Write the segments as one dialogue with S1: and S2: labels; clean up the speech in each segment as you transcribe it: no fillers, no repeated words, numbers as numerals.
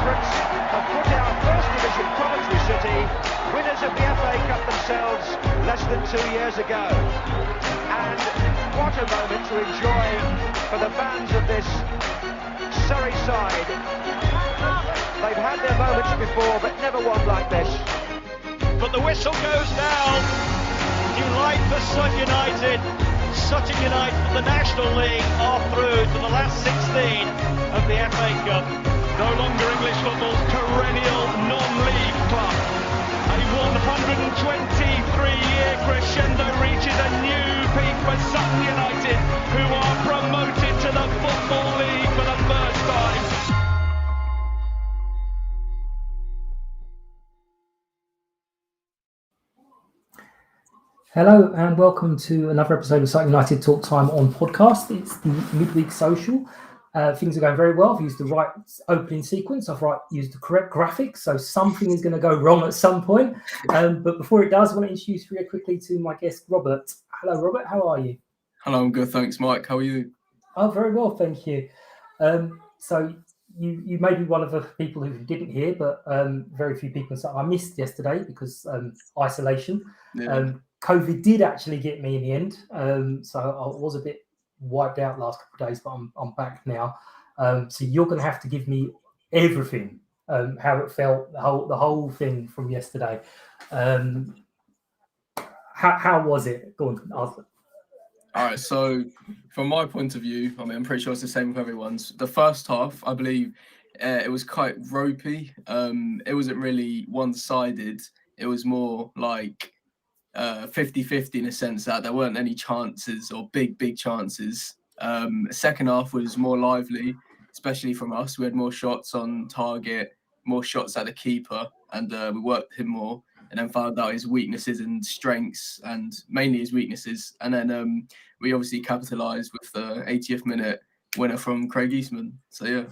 S1: Conference have put out First Division Coventry City, winners of the FA Cup themselves less than 2 years ago. And what a moment to enjoy for the fans of this Surrey side. They've had their moments before, but never one like this.
S2: But the whistle goes now. New life for Sutton United. Sutton United from the National League are through to the last 16 of the FA Cup. No longer English football's perennial non-league club. A 123-year crescendo reaches a new peak for Sutton United, who are promoted to the Football League for the first time.
S3: Hello and welcome to another episode of Sutton United Talk Time on podcast. It's the midweek social. Things are going very well. I've used the right opening sequence. I've used the correct graphics, so something is going to go wrong at some point. But before it does, I want to introduce very quickly to my guest, Robert. Hello, Robert. How are you?
S4: Hello, I'm good. Thanks, Mike. How are you?
S3: Oh, very well, thank you. So you may be one of the people who didn't hear, but very few people. So I missed yesterday because isolation.
S4: Yeah.
S3: COVID did actually get me in the end, so I was a bit wiped out last couple of days, but I'm back now. So you're going to have to give me everything, how it felt, the whole thing from yesterday. How was it? Go on.
S4: All right. So from my point of view, I mean, I'm pretty sure it's the same with everyone's. The first half, I believe, it was quite ropey. It wasn't really one-sided. It was more like 50-50 in a sense that there weren't any chances or big chances. Second half was more lively, especially from us. We had more shots on target, more shots at the keeper, and we worked him more, and then found out his weaknesses and strengths, and mainly his weaknesses. And then we obviously capitalised with the 80th minute winner from Craig Eastman. So yeah.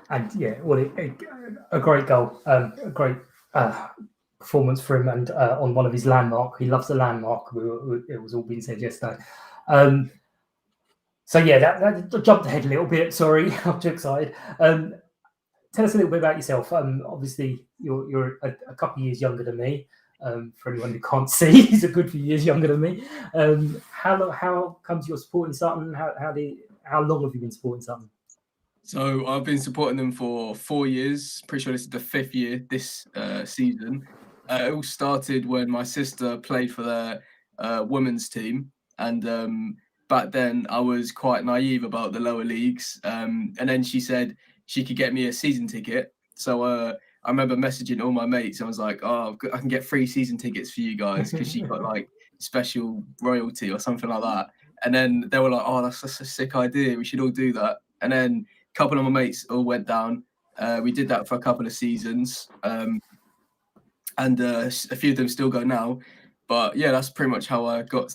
S4: And
S3: yeah, well, a great goal, a great performance for him, and on one of his landmark. He loves the landmark. It was all being said yesterday. So yeah, that jumped ahead a little bit. Sorry, I'm too excited. Tell us a little bit about yourself. Obviously, you're a couple of years younger than me. For anyone who can't see, he's a good few years younger than me. How comes you're supporting Sutton? How long have you been supporting Sutton?
S4: So I've been supporting them for 4 years. Pretty sure this is the 5th year this season. It all started when my sister played for their women's team, and back then I was quite naive about the lower leagues. And then she said she could get me a season ticket. So I remember messaging all my mates. I was like, "Oh, I can get free season tickets for you guys," because she got like special royalty or something like that. And then they were like, "Oh, that's a sick idea. We should all do that." And then a couple of my mates all went down. We did that for a couple of seasons. And a few of them still go now. But yeah, that's pretty much how I got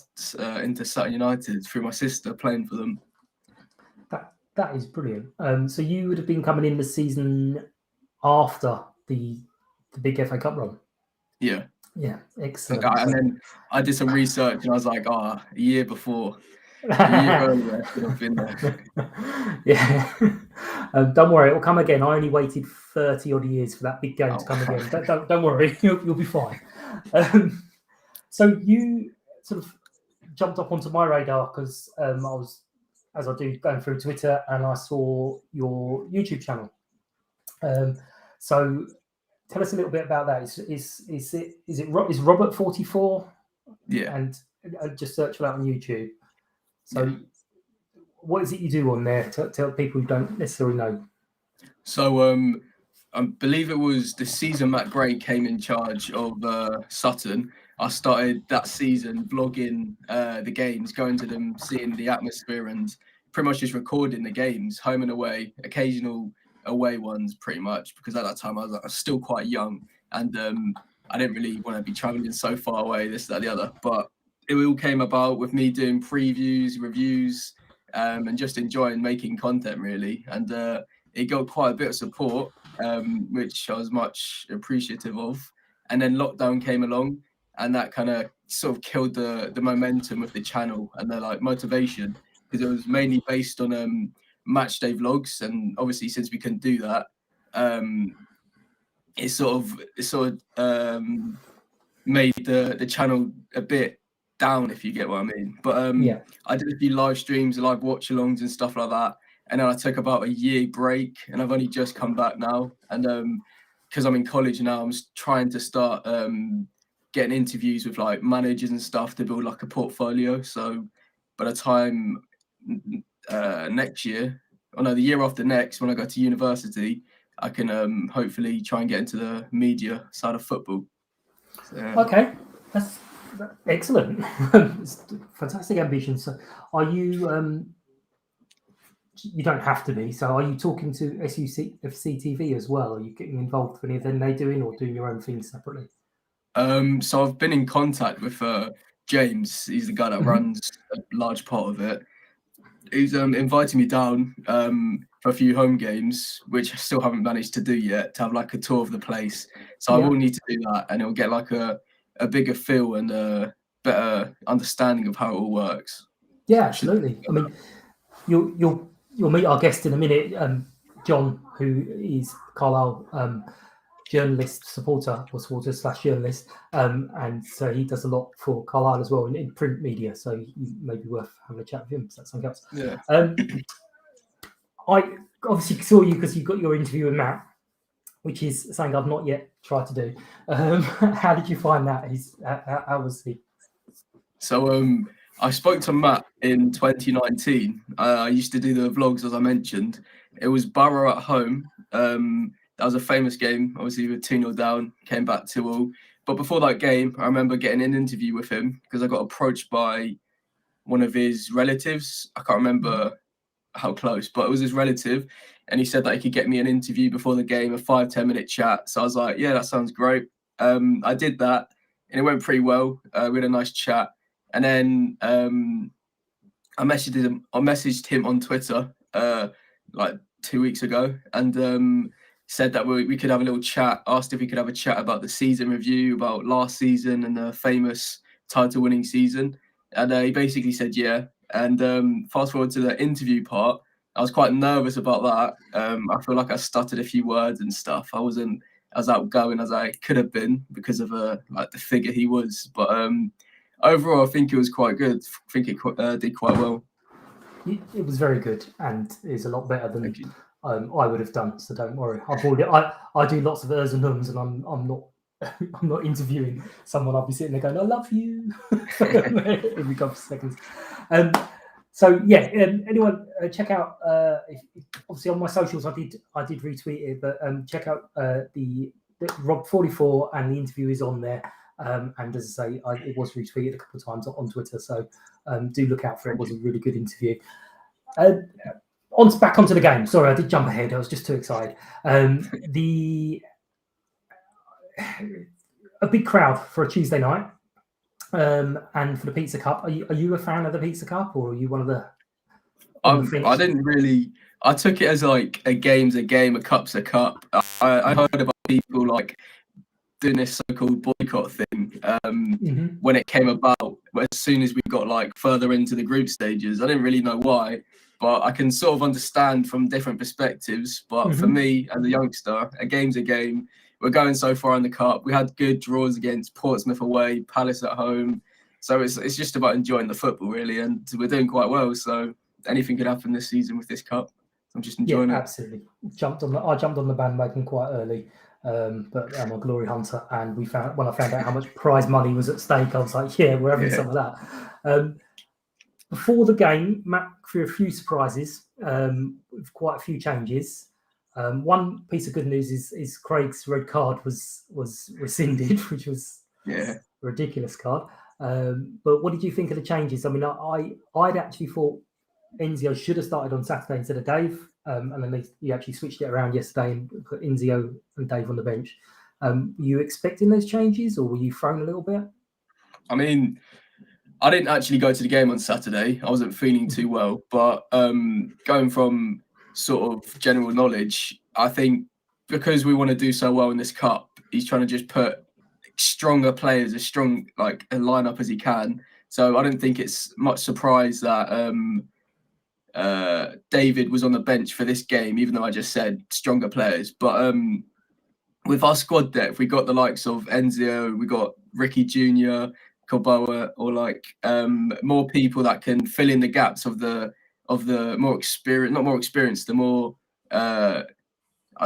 S4: into Sutton United, through my sister playing for them.
S3: That is brilliant. So you would have been coming in the season after the big FA Cup run?
S4: Yeah.
S3: Yeah, excellent.
S4: And then I did some research and I was like, a year before. A year earlier, I should have been there.
S3: Yeah. Don't worry, it will come again. I only waited 30 odd years for that big game to come again. Don't worry, you'll be fine. So you sort of jumped up onto my radar because I was, as I do, going through Twitter, and I saw your YouTube channel. So tell us a little bit about that. Is Robert 44?
S4: Yeah.
S3: And just search for that on YouTube. So yeah. What is it you do on there? Tell people who don't necessarily know.
S4: So I believe it was the season Matt Gray came in charge of Sutton. I started that season vlogging the games, going to them, seeing the atmosphere, and pretty much just recording the games, home and away, occasional away ones, pretty much, because at that time I was still quite young, and I didn't really want to be traveling so far away, this, that, the other. But it all came about with me doing previews, reviews, and just enjoying making content, really. And it got quite a bit of support, which I was much appreciative of. And then lockdown came along, and that kind of sort of killed the momentum of the channel and the motivation, because it was mainly based on match day vlogs. And obviously, since we couldn't do that, it sort of made the channel a bit down, if you get what I mean. But I did a few live streams, live watch-alongs and stuff like that, and then I took about a year break, and I've only just come back now. And because I'm in college now, I'm trying to start getting interviews with like managers and stuff to build like a portfolio. So by the time next year, or no, the year after next, when I go to university, I can hopefully try and get into the media side of football. So,
S3: okay, that's excellent. It's fantastic ambition. So are you you don't have to be, so are you talking to SUFC TV as well? Are you getting involved with anything they're doing, or doing your own thing separately?
S4: So I've been in contact with James. He's the guy that runs a large part of it. He's invited me down for a few home games, which I still haven't managed to do yet, to have like a tour of the place. So I will need to do that, and it'll get like a bigger feel and a better understanding of how it all works.
S3: Yeah, absolutely. I mean, you'll meet our guest in a minute, John, who is Carlisle journalist, supporter/journalist, and so he does a lot for Carlisle as well in print media. So you may be worth having a chat with him. So that's something else.
S4: Yeah.
S3: I obviously saw you because you got your interview with Matt, which is something I've not yet tried to do. How did you find that? How was he?
S4: So I spoke to Matt in 2019. I used to do the vlogs, as I mentioned. It was Borough at home. That was a famous game. Obviously, we were 2-0 down, came back 2-2. But before that game, I remember getting an interview with him because I got approached by one of his relatives. I can't remember how close, but it was his relative. And he said that he could get me an interview before the game, a 5-10 minute chat. So I was like, yeah, that sounds great. I did that and it went pretty well. We had a nice chat. And then I messaged him on Twitter like 2 weeks ago, and said that we could have a little chat, asked if we could have a chat about the season review, about last season and the famous title-winning season. And he basically said yeah. And fast forward to the interview part, I was quite nervous about that. I feel like I stuttered a few words and stuff. I wasn't as outgoing as I could have been because of like the figure he was. But overall, I think it was quite good. I think it did quite well.
S3: It was very good, and is a lot better than I would have done. So don't worry. I do lots of ers and ums, and I'm not interviewing someone. I'll be sitting there going, "I love you," every couple of seconds. So yeah, anyone check out? Obviously on my socials, I did retweet it, but check out the Rob 44, and the interview is on there. And as I say, it was retweeted a couple of times on Twitter, so do look out for it. It was a really good interview. Back onto the game. Sorry, I did jump ahead. I was just too excited. A big crowd for a Tuesday night, and for the Pizza Cup. Are you a fan of the Pizza Cup, or are you one of the?
S4: I didn't really. I took it as like a game's a game, a cup's a cup. I heard about people like doing this so-called boycott thing when it came about. As soon as we got like further into the group stages, I didn't really know why, but I can sort of understand from different perspectives. But for me, as a youngster, a game's a game. We're going so far in the cup. We had good draws against Portsmouth away, Palace at home. So it's just about enjoying the football, really, and we're doing quite well. So anything could happen this season with this cup. I'm just enjoying it.
S3: Absolutely. I jumped on the bandwagon quite early, but I'm a glory hunter, and when I found out how much prize money was at stake, I was like, yeah, we're having some of that. Before the game, Matt threw a few surprises with quite a few changes. One piece of good news is Craig's red card was rescinded, which was a ridiculous card. But what did you think of the changes? I mean, I'd actually thought Enzio should have started on Saturday instead of Dave, and then he actually switched it around yesterday and put Enzio and Dave on the bench. Were you expecting those changes, or were you thrown a little bit?
S4: I mean, I didn't actually go to the game on Saturday. I wasn't feeling too well, but going from sort of general knowledge, I think because we want to do so well in this cup, he's trying to just put stronger players, as strong like a lineup as he can. So I don't think it's much surprise that David was on the bench for this game, even though I just said stronger players. But with our squad depth, we got the likes of Enzio, we got Ricky Jr., Kobawa, or like more people that can fill in the gaps of the more experienced, not more experienced, the more I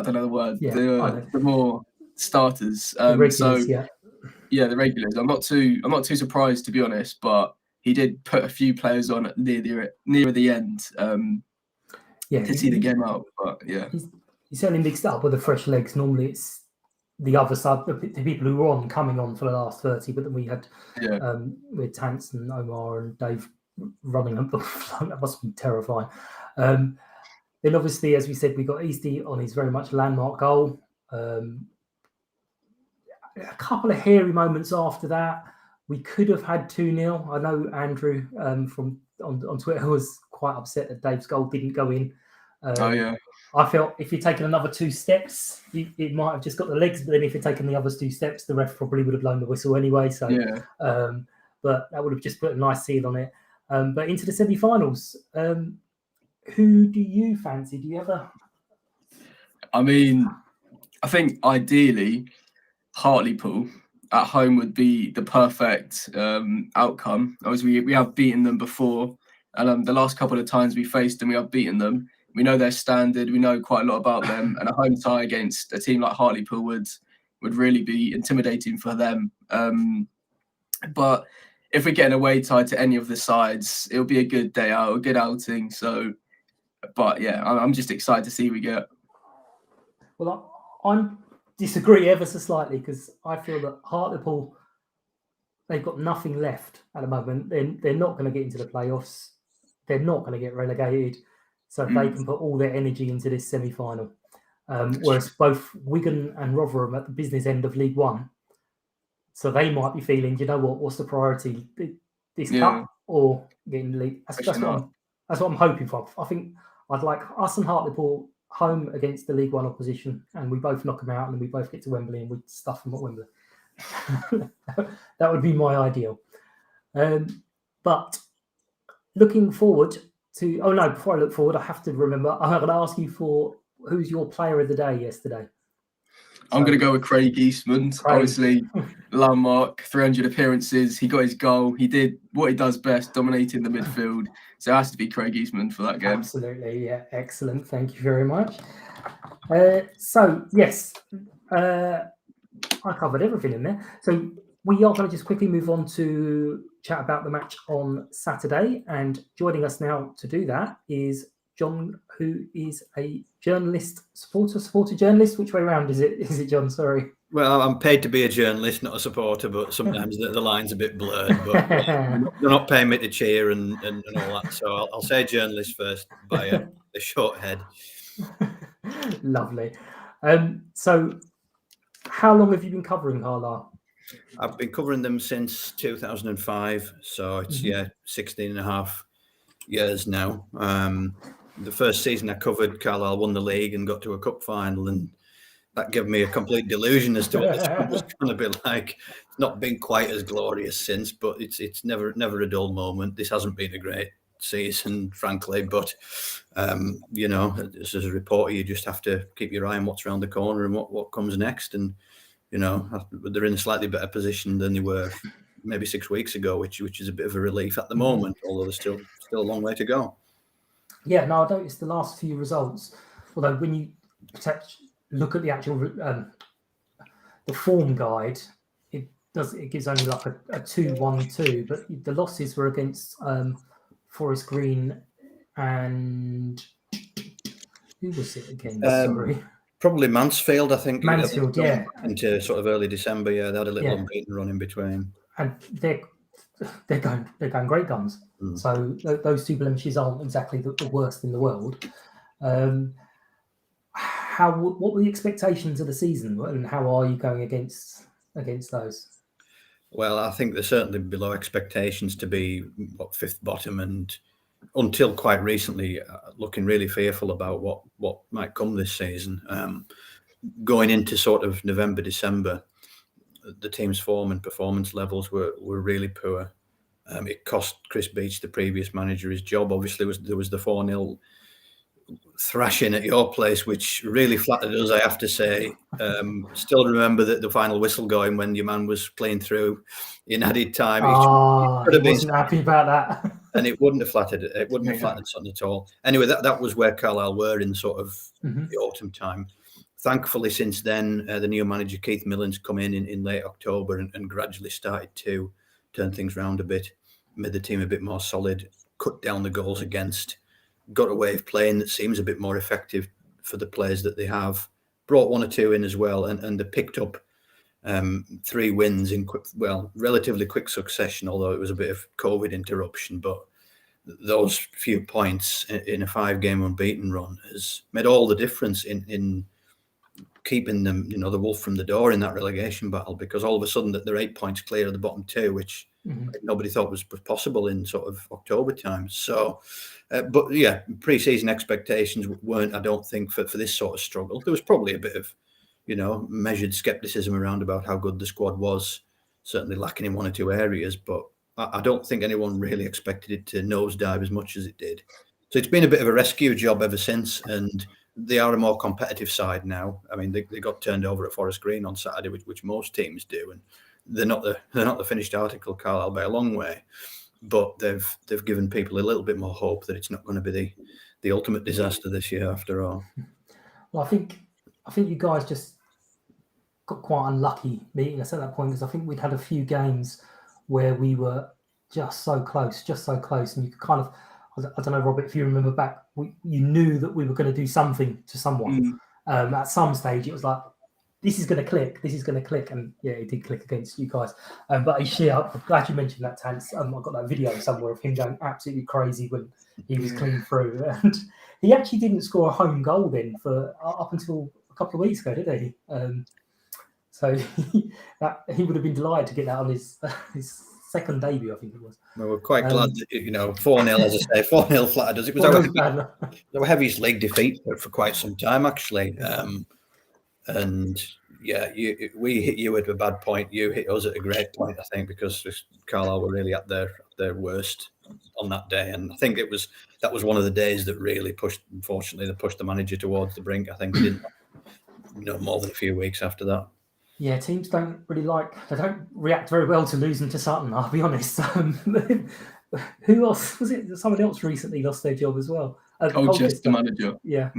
S4: don't know the word, the more starters.
S3: The regulars,
S4: the regulars. I'm not too surprised, to be honest, but he did put a few players on near the end to see the game out. But yeah,
S3: he certainly mixed it up with the fresh legs. Normally it's the other side, the people who were coming on for the last 30, but then we had with Tance and Omar and Dave running up the front. That must have been terrifying. Then obviously, as we said, we got Easty on his very much landmark goal. A couple of hairy moments after that. We could have had 2-0. I know Andrew from on Twitter was quite upset that Dave's goal didn't go in. I felt if you'd taken another 2 steps, it might have just got the legs. But then if you'd taken the other 2 steps, the ref probably would have blown the whistle anyway. So, but that would have just put a nice seal on it. But into the semi-finals, who do you fancy? Do you ever?
S4: I mean, I think ideally, Hartlepool at home would be the perfect outcome. Obviously, we have beaten them before, and the last couple of times we faced them, we have beaten them. We know their standard. We know quite a lot about them, and a home tie against a team like Hartlepool would really be intimidating for them. But if we get an away tie to any of the sides, it'll be a good day out, a good outing. So, but yeah, I'm just excited to see who we get.
S3: Well, I disagree ever so slightly because I feel that Hartlepool, they've got nothing left at the moment. They're not going to get into the playoffs. They're not going to get relegated. So they can put all their energy into this semi-final. Whereas both Wigan and Rotherham at the business end of League One, so they might be feeling, you know what's the priority? This cup or getting the league? That's what I'm hoping for. I think I'd like us and Hartlepool home against the League One opposition, and we both knock them out, and we both get to Wembley, and we stuff them at Wembley. That would be my ideal. But looking forward to, before I look forward, I have to remember, I'm going to ask you for who's your player of the day yesterday.
S4: I'm going to go with Craig Eastman. Obviously, landmark, 300 appearances. He got his goal. He did what he does best, dominating the midfield. So it has to be Craig Eastman for that game.
S3: Absolutely, yeah. Excellent. Thank you very much. So, yes, I covered everything in there. So we are going to just quickly move on to chat about the match on Saturday. And joining us now to do that is John, who is a journalist, supporter journalist. Which way around is it? Is it John? Sorry.
S5: Well, I'm paid to be a journalist, not a supporter, but sometimes the line's a bit blurred. But they're not paying me to cheer and all that. So I'll say journalist first by a short head.
S3: Lovely. So how long have you been covering Carlisle?
S5: I've been covering them since 2005. So it's, 16 and a half years now. The first season I covered, Carlisle won the league and got to a cup final, and that gave me a complete delusion as to what the team was going to be like. It's not been quite as glorious since, but it's never a dull moment. This hasn't been a great season, frankly, but as a reporter, you just have to keep your eye on what's around the corner and what comes next. And they're in a slightly better position than they were maybe 6 weeks ago, which is a bit of a relief at the moment, although there's still a long way to go. Yeah,
S3: no, I noticed the last few results, although when you look at the actual the form guide, it gives only like a 2-1-2, but the losses were against Forest Green and who was it again? Sorry.
S5: Probably Mansfield, I think.
S3: Mansfield, yeah.
S5: Into sort of early December, yeah. They had a little unbeaten run in between.
S3: And they're going great guns. So those 2 blemishes aren't exactly the worst in the world. What were the expectations of the season, and how are you going against those?
S5: Well, I think they're certainly below expectations to be 5th bottom, and until quite recently, looking really fearful about what might come this season. Going into sort of November, December, the team's form and performance levels were really poor. It cost Chris Beach, the previous manager, his job. Obviously, there was the 4-0 thrashing at your place, which really flattered us, I have to say. Still remember the final whistle going when your man was playing through in added time.
S3: He wasn't happy about that.
S5: And it wouldn't have flattered it. It wouldn't have flattered Sutton at all. Anyway, that was where Carlisle were in sort of the autumn time. Thankfully, since then, the new manager, Keith Millen's come in late October and gradually started to turn things around a bit, made the team a bit more solid, cut down the goals against, got a way of playing that seems a bit more effective for the players that they have, brought 1 or 2 in as well, and they picked up 3 wins in relatively quick succession, although it was a bit of COVID interruption. But those few points in a 5-game unbeaten run has made all the difference in keeping them, the wolf from the door in that relegation battle, because all of a sudden that they're 8 points clear of the bottom 2, which nobody thought was possible in sort of October time. So, but yeah, pre-season expectations weren't, I don't think, for this sort of struggle. There was probably a bit of, measured scepticism around about how good the squad was, certainly lacking in 1 or 2 areas, but I don't think anyone really expected it to nosedive as much as it did. So it's been a bit of a rescue job ever since, and they are a more competitive side now. I mean, they got turned over at Forest Green on Saturday, which most teams do, and they're not the finished article, Carlisle, by a long way. But they've given people a little bit more hope that it's not going to be the ultimate disaster this year after all.
S3: Well, I think you guys just got quite unlucky meeting us at that point, because I think we'd had a few games where we were just so close, and you could kind of, I don't know, Robert, if you remember back, you knew that we were going to do something to someone. At some stage, it was like, this is going to click, and yeah, it did click against you guys. But I'm glad you mentioned that, Tance. I've got that video somewhere of him going absolutely crazy when he was clean through, and he actually didn't score a home goal then for up until a couple of weeks ago, did he? So he would have been delighted to get that on his second debut, I think it was.
S5: Well, we're quite glad that 4-0, as I say, 4-0 flattered us. It was our heaviest league defeat for quite some time, actually. And yeah, we hit you at a bad point. You hit us at a great point, I think, because Carlisle were really at their worst on that day. And I think that was one of the days that really pushed the manager towards the brink. I think he didn't, more than a few weeks after that.
S3: Yeah, teams don't react very well to losing to Sutton, I'll be honest. Who else? Was it someone else recently lost their job as well?
S4: Just the manager.
S3: Yeah.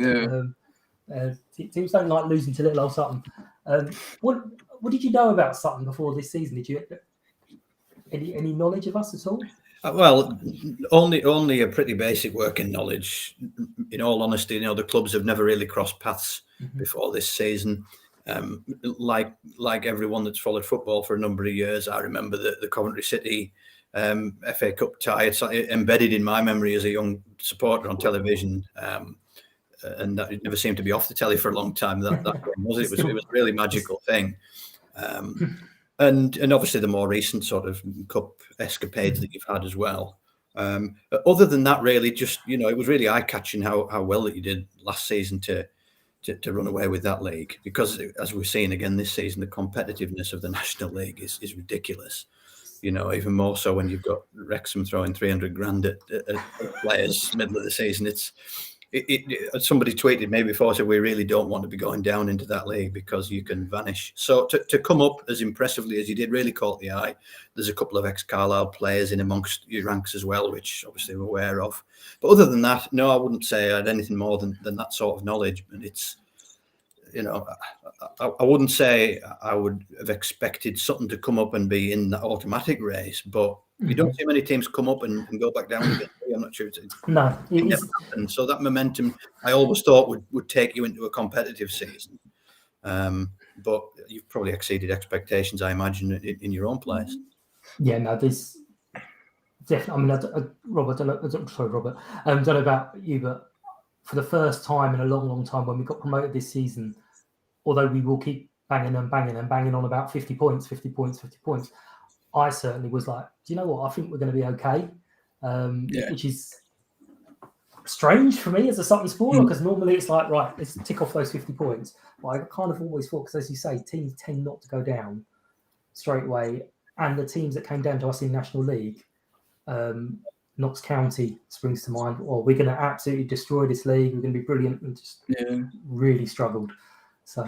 S3: Teams don't like losing to little old Sutton. What did you know about Sutton before this season? Did you any knowledge of us at all?
S5: Well, only a pretty basic working knowledge. In all honesty, the clubs have never really crossed paths before this season. Like everyone that's followed football for a number of years, I remember the Coventry City FA Cup tie. It's embedded in my memory as a young supporter on television, and that it never seemed to be off the telly for a long time. That game was it? It was a really magical thing. And obviously the more recent sort of cup escapades that you've had as well. Other than that, really, just it was really eye-catching how well that you did last season to run away with that league, because as we're seeing again this season, the competitiveness of the National League is ridiculous. Even more so when you've got Wrexham throwing 300 grand at players middle of the season. Somebody tweeted me before, said we really don't want to be going down into that league because you can vanish. So to come up as impressively as you did really caught the eye. There's a couple of ex-Carlisle players in amongst your ranks as well, which obviously we're aware of. But other than that, no, I wouldn't say I had anything more than that sort of knowledge. And it's, I wouldn't say I would have expected Sutton to come up and be in that automatic race, but you don't see many teams come up and go back down again. I'm not sure. It never happened. So that momentum, I always thought would take you into a competitive season. But you've probably exceeded expectations, I imagine, in your own place.
S3: Yeah, no, this definitely. I mean, Robert, I don't know about you, but for the first time in a long, long time, when we got promoted this season, although we will keep banging on about 50 points, I certainly was like, do you know what? I think we're going to be okay, which is strange for me as a Sutton supporter, because normally it's like, right, let's tick off those 50 points. But I kind of always thought, because as you say, teams tend not to go down straight away, and the teams that came down to us in National League Notts County springs to mind. Or we're going to absolutely destroy this league. We're going to be brilliant, and just really struggled. So,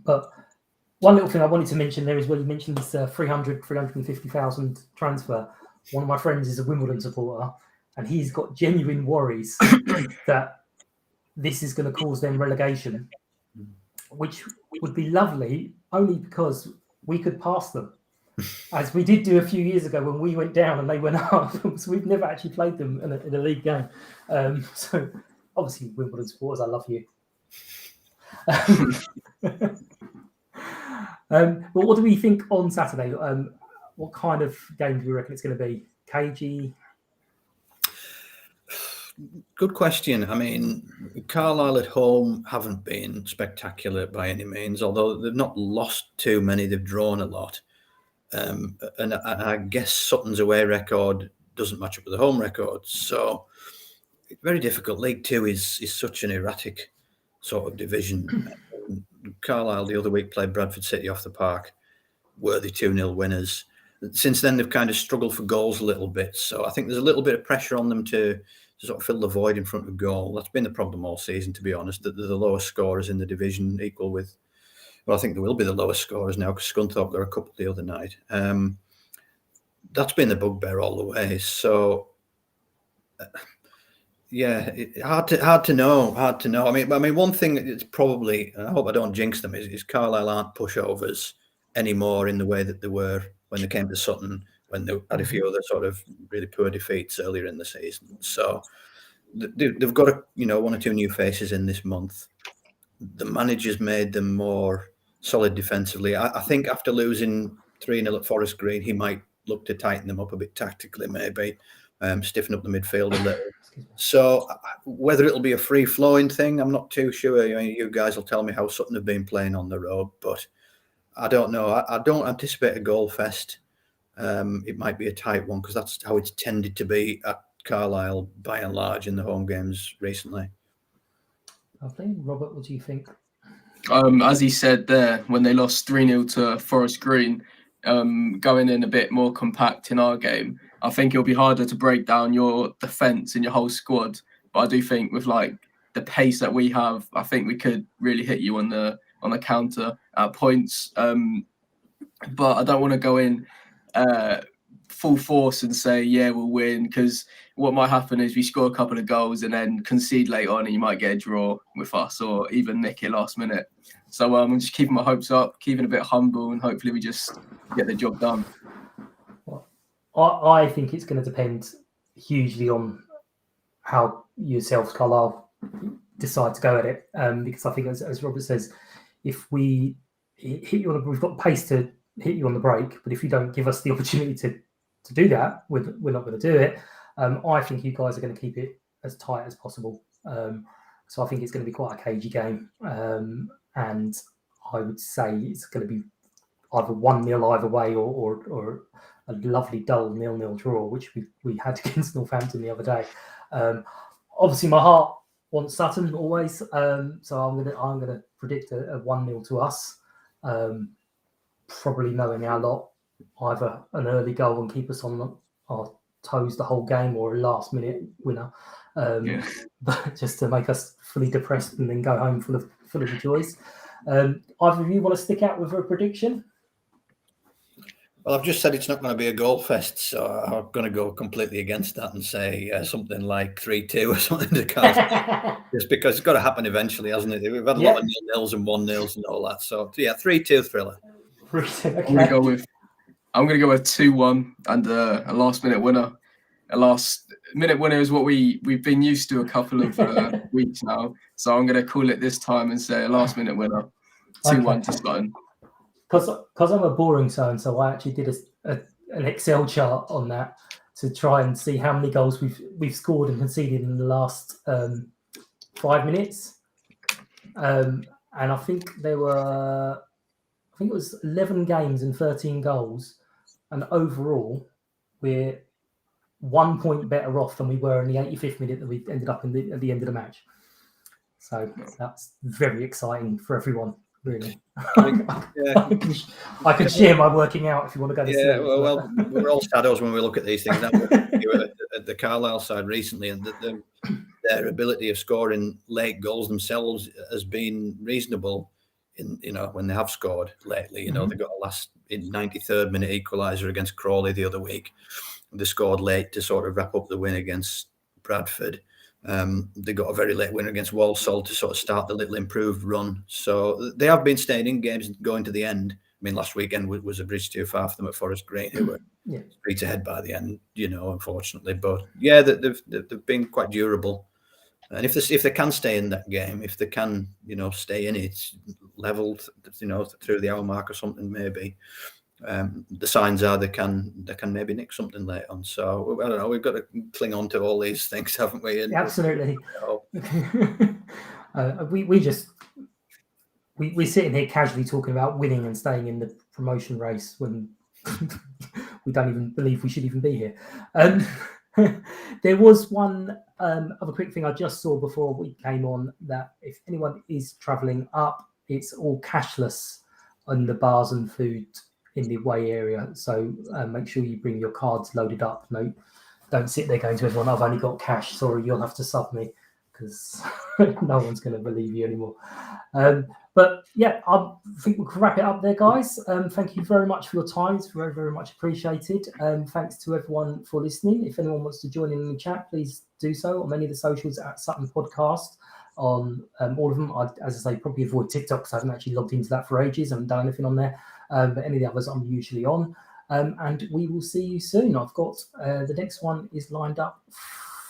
S3: but one little thing I wanted to mention there is when you mentioned this 350,000 transfer. One of my friends is a Wimbledon supporter, and he's got genuine worries that this is going to cause them relegation, which would be lovely only because we could pass them, as we did do a few years ago when we went down and they went up. So we've never actually played them in a league game. So obviously, Wimbledon supporters, I love you. But what do we think on Saturday? What kind of game do you reckon it's going to be? Cagey?
S5: Good question. I mean, Carlisle at home haven't been spectacular by any means, although they've not lost too many, they've drawn a lot. And I guess Sutton's away record doesn't match up with the home record. So it's very difficult. League Two is such an erratic sort of division. Carlisle the other week played Bradford City off the park, worthy 2-0 winners. Since then, they've kind of struggled for goals a little bit. So I think there's a little bit of pressure on them to sort of fill the void in front of goal. That's been the problem all season, to be honest, that they're the lowest scorers in the division, equal with, well, I think they will be the lowest scorers now because Scunthorpe got a couple the other night. That's been the bugbear all the way. So, hard to know. I mean, one thing that's probably, and I hope I don't jinx them, is Carlisle aren't pushovers anymore in the way that they were when they came to Sutton, when they had a few other sort of really poor defeats earlier in the season. So they've got one or two new faces in this month. The manager's made them more solid defensively. I think after losing 3-0 at Forest Green, he might look to tighten them up a bit tactically, maybe stiffen up the midfield a little. So whether it'll be a free-flowing thing, I'm not too sure. You guys will tell me how Sutton have been playing on the road, but I don't know. I don't anticipate a goal fest. It might be a tight one because that's how it's tended to be at Carlisle by and large in the home games recently.
S3: Lovely. Robert, what do you think?
S4: As he said there, when they lost 3-0 to Forest Green, going in a bit more compact in our game, I think it'll be harder to break down your defence and your whole squad. But I do think with like the pace that we have, I think we could really hit you on the counter at points. But I don't want to go in full force and say, yeah, we'll win, because what might happen is we score a couple of goals and then concede late on and you might get a draw with us or even nick it last minute. So I'm just keeping my hopes up, keeping a bit humble, and hopefully we just get the job done.
S3: I think it's going to depend hugely on how yourselves, Carlisle, decide to go at it. Because I think, as Robert says, if we hit you on we've got pace to hit you on the break, but if you don't give us the opportunity to do that, we're not going to do it. I think you guys are going to keep it as tight as possible. So I think it's going to be quite a cagey game. And I would say it's going to be either 1-0 either way or a lovely dull 0-0 draw, which we had against Northampton the other day. Obviously, my heart wants Sutton always, so I'm gonna predict a 1-0 to us. Probably knowing our lot, either an early goal and keep us on our toes the whole game, or a last-minute winner, but just to make us fully depressed and then go home full of joys. Either of you want to stick out with a prediction?
S5: Well, I've just said it's not going to be a goal fest, so I'm going to go completely against that and say something like 3-2 or something to Carlisle. Just because it's got to happen eventually, hasn't it? We've had a lot of 0-0s and 1-0s and all that. So, 3-2 thriller.
S3: Okay.
S4: I'm going to go with 2-1 and a last-minute winner. A last-minute winner is what we've been used to a couple of weeks now. So I'm going to call it this time and say a last-minute winner, 2-1 to Sutton.
S3: Because I'm a boring so I actually did an Excel chart on that to try and see how many goals we've scored and conceded in the last 5 minutes. And I think it was 11 games and 13 goals. And overall, we're 1 point better off than we were in the 85th minute that we ended up at the end of the match. So that's very exciting for everyone. Really.
S5: Yeah.
S3: I can share my working out if you want to go to sleep.
S5: Yeah, well, we're all shadows when we look at these things. At the Carlisle side recently, and their ability of scoring late goals themselves has been reasonable. When they have scored lately, they got a last in 93rd minute equaliser against Crawley the other week. They scored late to sort of wrap up the win against Bradford. They got a very late win against Walsall to sort of start the little improved run. So they have been staying in games and going to the end. I mean, last weekend was a bridge too far for them at Forest Green, who were straight ahead by the end, unfortunately. But yeah, they've been quite durable. And if they can stay in that game, if they can, stay in it, leveled, through the hour mark or something, maybe. The signs are they can maybe nick something late on. So I don't know. We've got to cling on to all these things, haven't we? And,
S3: absolutely. We're sitting here casually talking about winning and staying in the promotion race when we don't even believe we should even be here. There was one other quick thing I just saw before we came on, that if anyone is travelling up, it's all cashless on the bars and food in the away area. So make sure you bring your cards loaded up. No, don't sit there going to everyone, I've only got cash. Sorry, you'll have to sub me, because no one's going to believe you anymore. But yeah, I think we can wrap it up there, guys. Thank you very much for your time. It's very, very much appreciated. Thanks to everyone for listening. If anyone wants to join in the chat, please do so on many of the socials at Sutton Podcast. On all of them, as I say, probably avoid TikTok because I haven't actually logged into that for ages. I haven't done anything on there. But any of the others I'm usually on. And we will see you soon. I've got the next one is lined up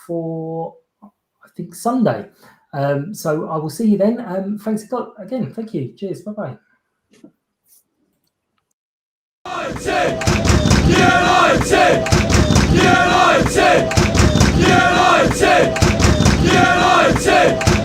S3: for, I think, Sunday. So I will see you then. Thanks again. Thank you. Cheers. Bye-bye.
S6: United!